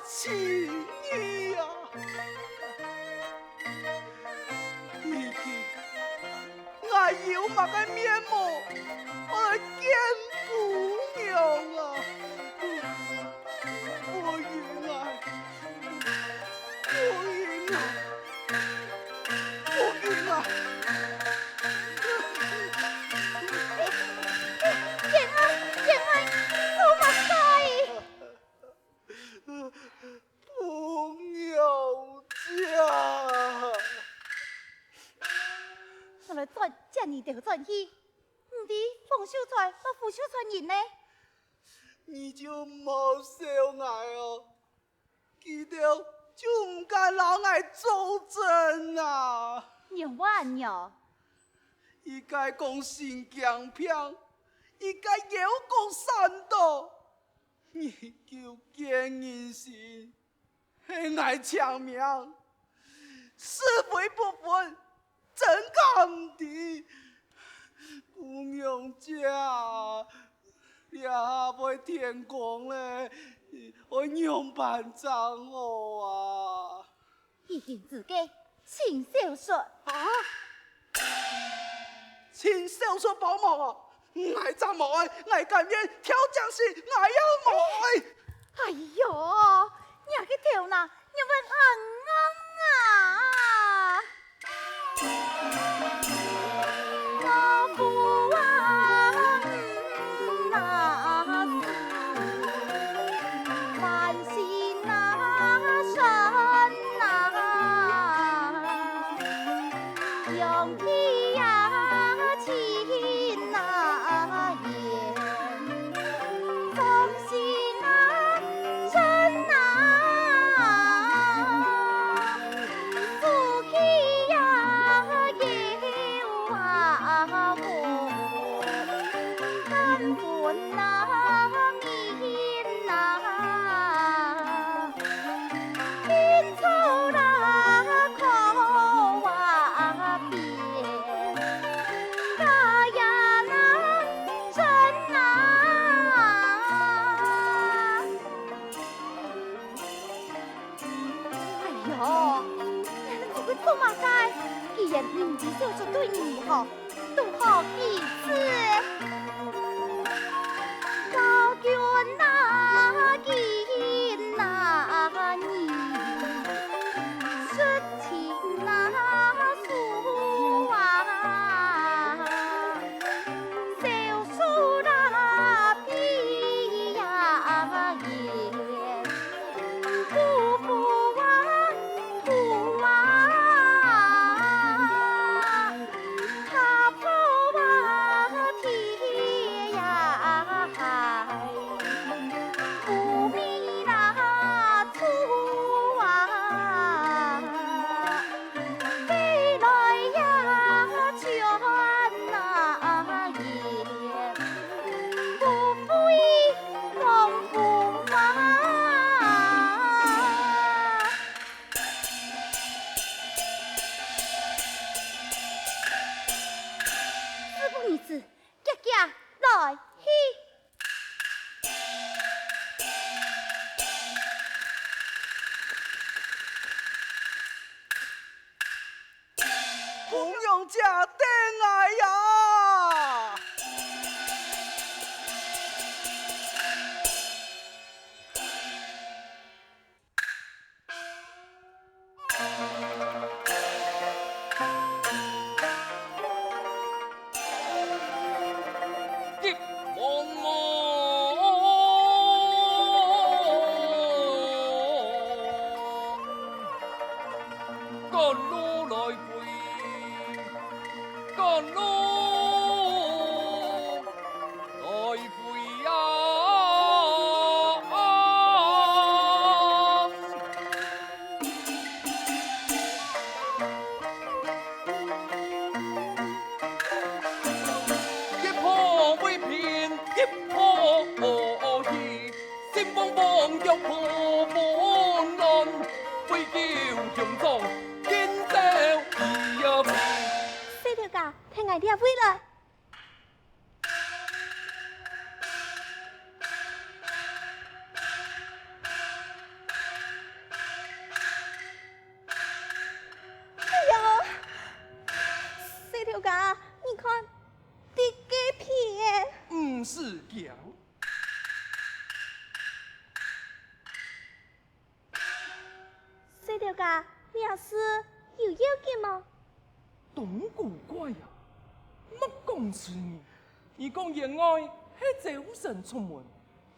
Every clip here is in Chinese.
妻儿呀！已经我有目个面目，我来见姑娘啊！我应爱，我应爱，我应爱。健儿，我目屎。朋友家，我来转这年就转去，唔知冯秀才和傅秀才人呢？你就冇少爱哦，记得就唔敢老爱作证啊！娘我娘，伊该讲新疆片，伊该有讲山道，你就见人心，很爱抢命，是非不分，真干的。姑娘家，你也未天光咧，我娘办怎好啊？已经自己亲手说。啊！亲手说保姆啊！爱怎无爱，爱甘愿挑将士，爱要无爱。哎呦，娘去跳那，娘问老夫啊，那是万心那神呐，用气呀亲那言，忠心啊真呐，福气呀有啊我，看分那面呐，天草那口啊边，大呀那真呐。哎呦，这个做嘛该？既然唔知就是对你好，都好意思。高君那金那你，深情那书啊，小书那皮呀言，夫妇啊苦啊，他跑啊天呀海，不迷那粗啊，飞来呀全那言，不非功夫啊。师傅儿子，家家来去。姑娘家的爱呀！急忙忙，赶路来回，赶路来回呀！一破未片，一破意，心慌慌又破满乱，飞叫雄壮，见到意呀飞。四条架，听俺听会了。条家，命事有要紧吗？东古怪呀，莫讲是你讲言外是走神出门，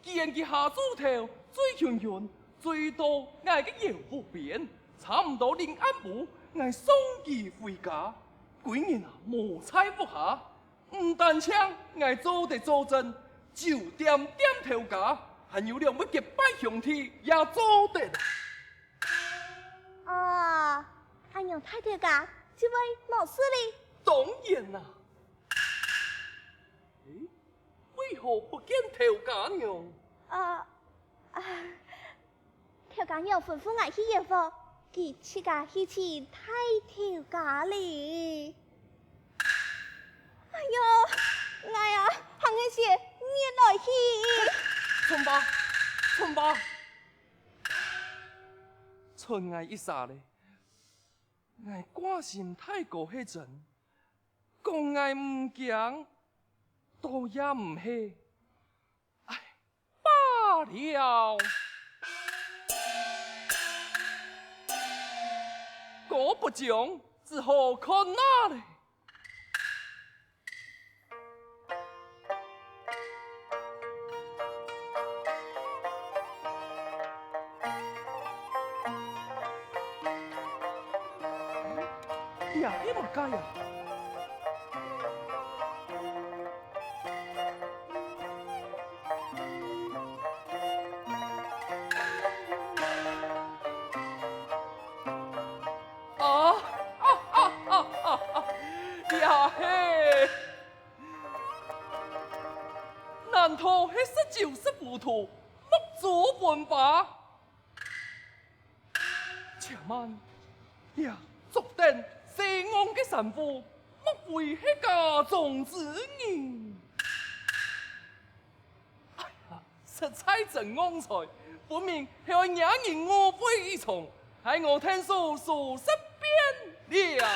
既然佢下猪头最香香，最多挨个摇不变，差唔多临暗部挨送佢回家。几年啊，无猜不下，唔但枪挨做得做真，酒店点头家，还有两要结拜兄弟也做得。哦，俺用太条家，这位冇事哩。当然啦、诶，为何不见头家娘？条家娘吩咐俺去验货，佢自家去请太条家哩。哎呦，俺呀，行个些你来去。春吧，春吧，春爱一霎咧，爱挂心太过迄阵，讲爱唔惊，倒也唔系，唉，罢了。我不讲，只好看那嘞。呀，迄嘛该呀！呀嘿！难道迄19是糊涂，莫做笨吧？且慢，呀，昨天西安的神父莫为迄家中之人。哎呀，实在真昂才，分明是要惹人误会一场，害我听说数十遍了。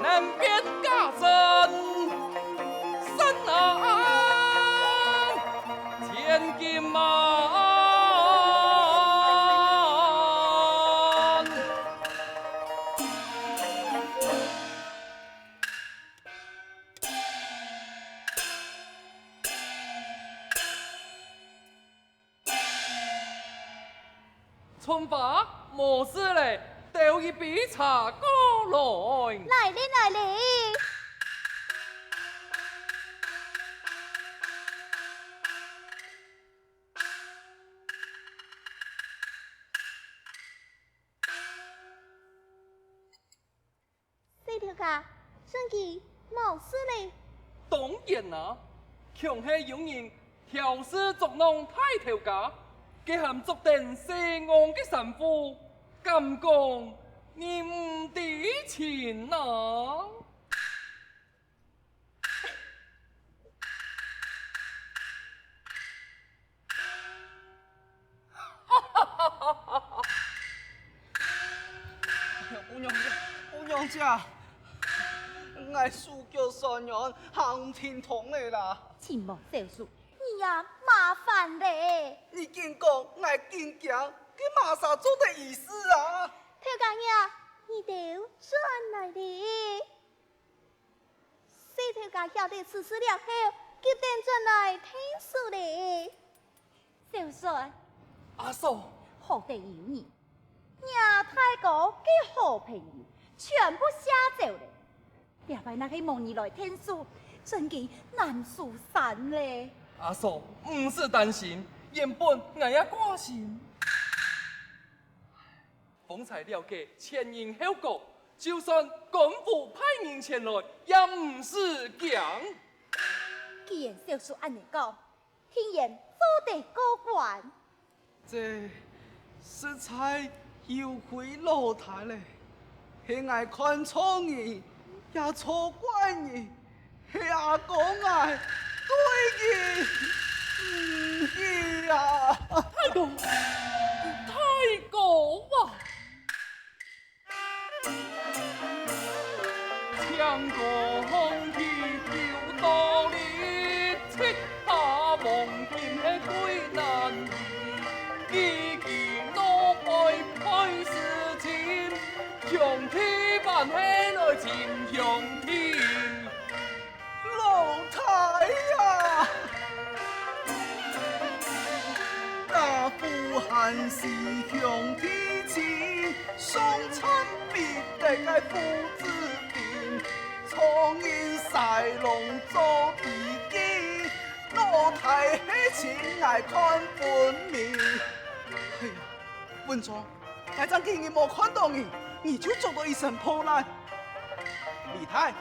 南边家珍身啊，千金满。春爸，没事嘞，倒一杯茶过来。来哩来哩。四条家，孙记冇事哩。当然啦，强系有人调事作弄太条家，佢含作定西安嘅神父，咁讲你唔抵钱啊！姑娘姐，我输叫三人行天堂嚟啦。秦王小叔，你呀麻烦嘞。你见讲，我见讲，佢马上做的意思啊。条家呀，你都转来了。细头家晓得此事了后，决定转来听书嘞。小孙，阿嫂，好得有你，娘太哥嘅好朋友全部写走了。另外那个梦儿来听书，真嘅难疏散嘞。阿嫂，唔是担心，原本我也挂心。方才了解前因后果，就算官府派人前来，也唔是强。既然小叔安尼讲，天然做得过关。这实在有亏老太嘞，是爱看错人，也错怪人，是阿公爱对人唔义啊！太公，太公啊！强国红旗飘到你，叱咤望见的归难移，几件多爱派事情，向天万起来前向天。老太呀，大夫汉是向天前，送亲必定系父子病，苍蝇晒龙做地基，老太起前爱看本面。哎呀，文庄，我真竟然冇看到你就做到一身破烂。李太。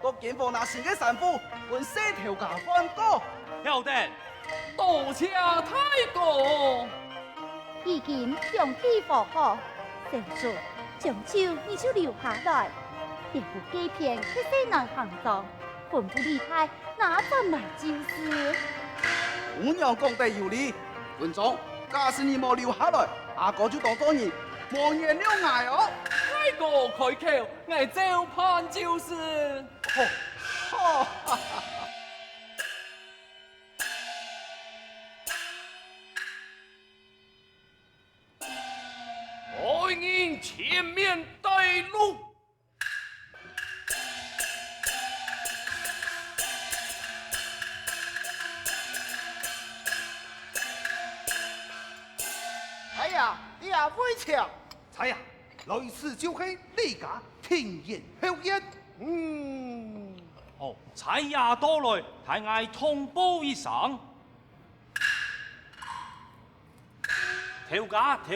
各警方那时嘅神父，问四条架翻歌，晓得，多谢太公。已经用地佛好，小叔，终究你就留下来，别不欺骗这些男行当，本不离开，哪转来就是。姑娘讲得有理，文总，假使你冇留下来，阿哥就当做你忘言了爱哦。太公开口，我照办就是。好，爱人前面带路。哎呀，你也会唱？哎呀，类似就系你家听言后言。哦，彩呀到来，太爱通报一声。条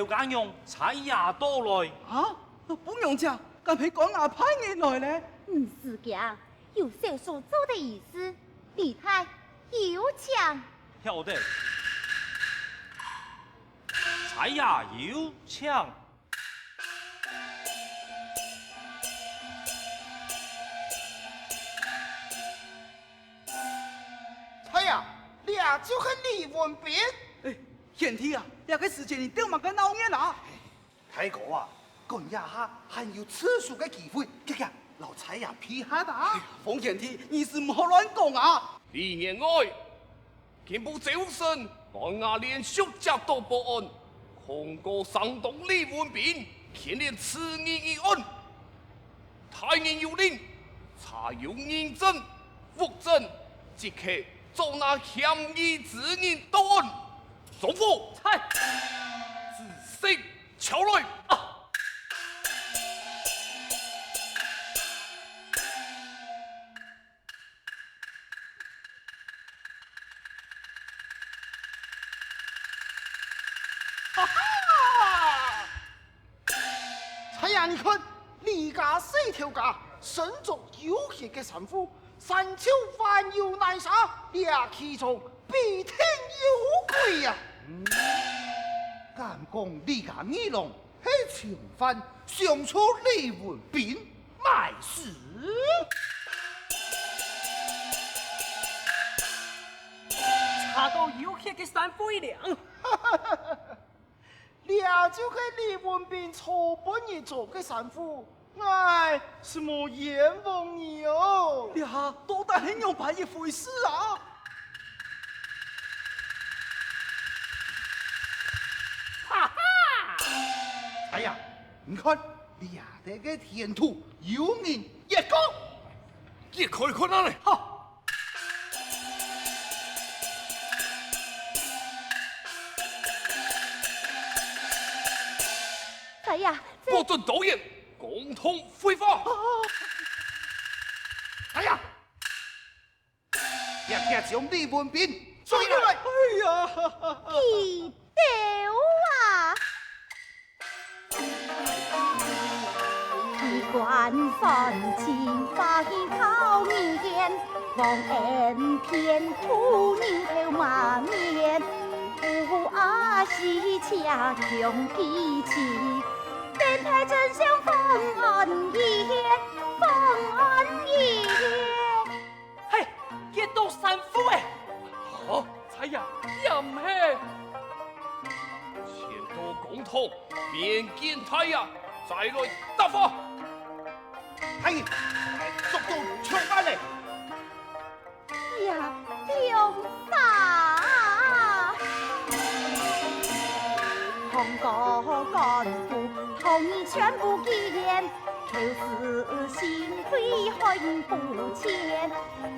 家用彩呀到来。啊，不用讲，咁係講阿派人來咧。唔是嘅，有小叔做的意思，李太有抢。晓得。彩呀有枪。哎呀，你啊就系李文斌。誒，賢弟啊，呢個時間你丟埋個鬧嘢啊！太哥啊，今日下還有次數嘅機會，今日老蔡呀批下打。馮賢弟，你是唔好亂講啊！李年愛，見不早晨，我牙連續接到報案，控告上動李文斌，牽連此案一案。太年有令，查有認證、物證，即刻捉拿嫌疑之人到案。總府，係，仔細瞧來啊！哈哈！哎呀，你看，李家四條家，身着有血嘅神父，三秋萬有難殺，俩其中必定有鬼呀！敢講李家二郎係囚犯，上錯李文斌賣死。查到有血嘅三杯糧。俩就係李文斌錯本而做嘅神父，唉，是冇冤枉你哦。你下到底係用牌一回事啊！哎呀，你看俩的个前途有名一个。也可以看哪里？好，仔呀，不准导演，共同挥发。哎呀，也将李文斌追回来。哎呀，记得啊！一关三千发现靠面，望恩偏土人头马面，父阿西恰强义气，变态真相放安言，放安言。嘿，一到三夫哎，好，猜呀，任嘿，前途共同，面见太呀，再来答复。係，捉到槍翻嚟。呀，用啥？通过干部同意全部见，就是心肺很不全，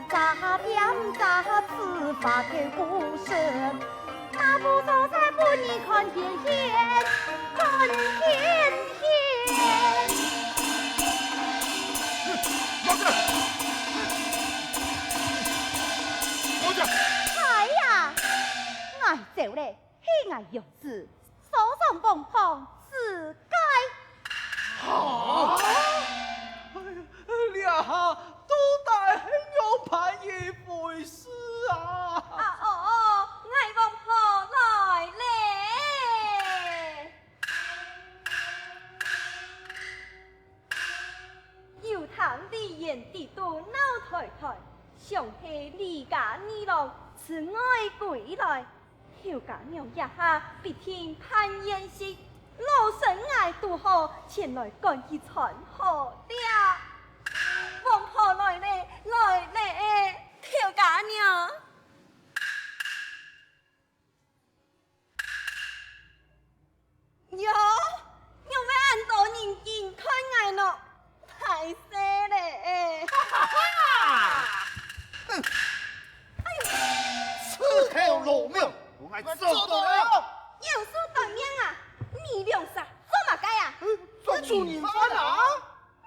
诈骗诈此法头不顺，那不走在不你看天天，看天天。哎呀，俺走嘞，嘿俺有事，手上碰碰是该。啊！俩都带有判一回事啊！俺王婆来嘞。有堂的言的都闹抬抬，上起离家二郎此外归来，有家娘一下必听潘延息，老身爱杜好前来赶去传好了。王婆来嘞，来嘞，条家娘。哟，有咩按到人见看爱咯？太些嘞！此条路命，我爱做到了。有书当面啊，你俩啥做嘛该啊？做主人犯啊！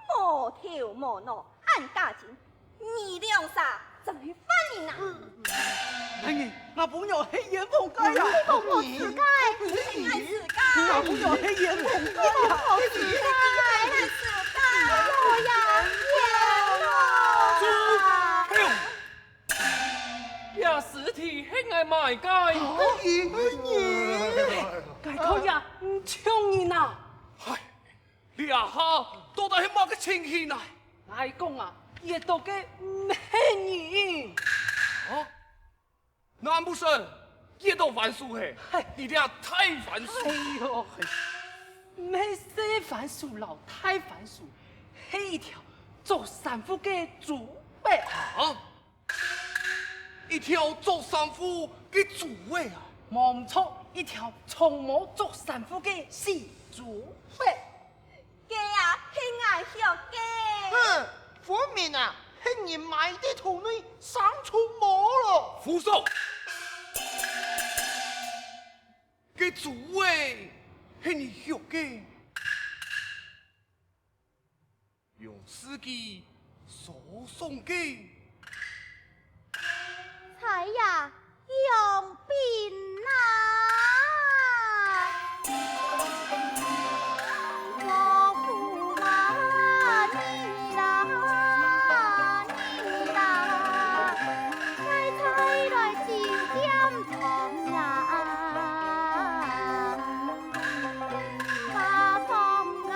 无头无脑，按价钱，你俩啥怎么犯人啊？哎，我不要黑眼风盖呀！我自该，俺自该，我不要黑眼风盖呀！我自该，俺自该，我呀要啊！呀，尸体很爱卖街，盖头呀，抢人啊！嗨，俩下到底係乜嘅情形啊？我讲啊，也都个美人。啊？难不成也都反数嘿？你俩太反数。哎呦，没事番薯老太番薯，是一条做三夫嘅猪背。啊！一條做三夫嘅主位啊！冇错，一条从冇做三夫嘅死猪背。嘅啊，是俺小嘅。分明啊，係人買啲土女生出魔咯。扶手！嘅主位係你學嘅，用司機所送嘅。菜呀，用饼啊！我苦啊，你啦，你啦，菜菜来就點糖啊！花芳啊，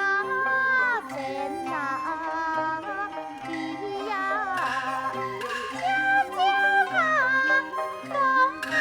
鮮啊，你呀，悄悄啊，講啊！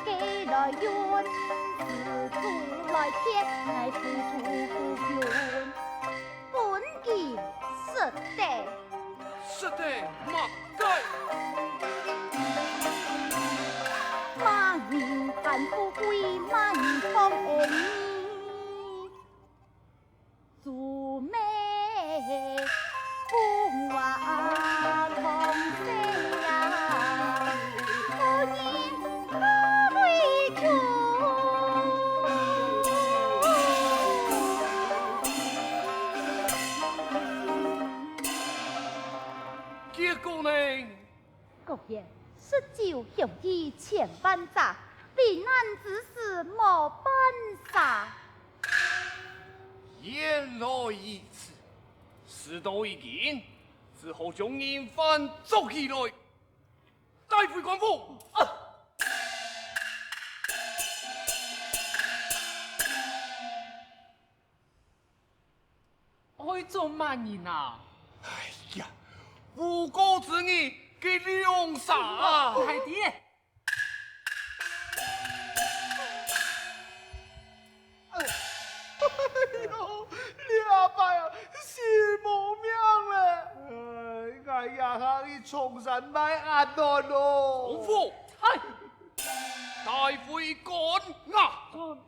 给来冤，自古来天爱处处不冤，本意实得。是的，马该。马人盼富贵，马人放恩义，祝美富华同生呀，好人可为结果呢？果然十九兄弟千万诈，罹难之事莫办法。原来如此，事到已经，只好将嫌犯捉起来，带回官府。爱做乜人啊？哎呀，无辜之人给两杀！太弟，哎呦，你阿伯啊，死无命嘞！哎呀，可以重新买压断官咯。府，嗨，带回关押。嗯。